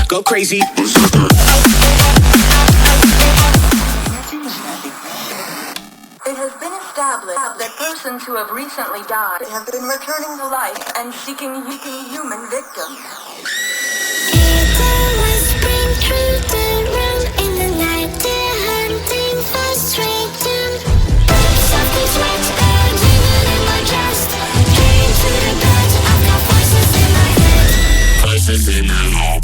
go crazy. It has been established that persons who have recently died have been returning to life and seeking human victims. It always bring through the room in the night. They're hunting for straight doom. Something's right, a demon in my chest. Came to the bed, I've got voices in my head. Voices in my head.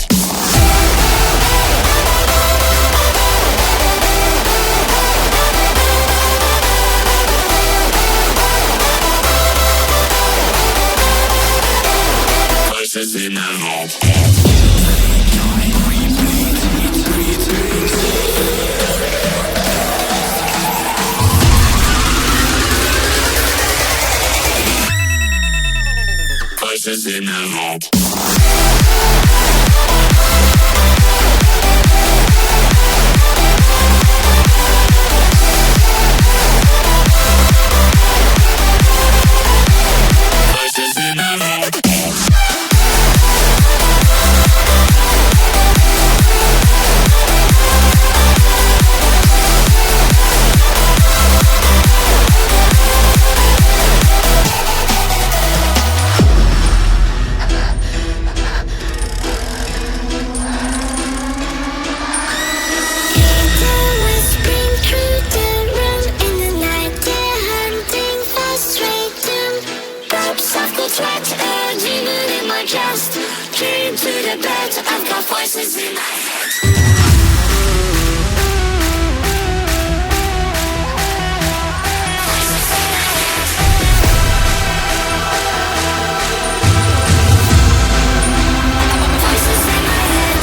Voices in my head. Voices in my head. Voices in my head. Came to the bed, I've got voices in my head. Voices in my head. Voices in my head.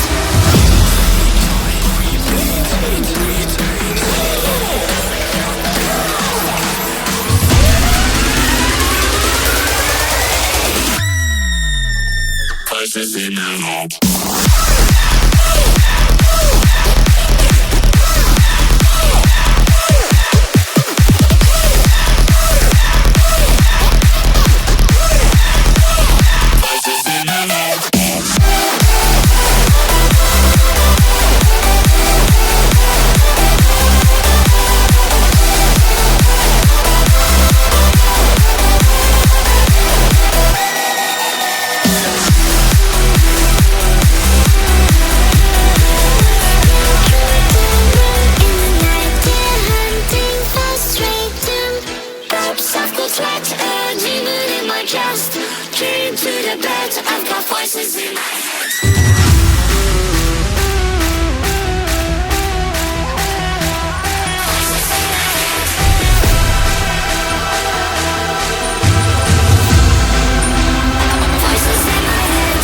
Came to the bed, I've got voices in my head. Voices in my head.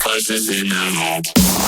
Voices in my head.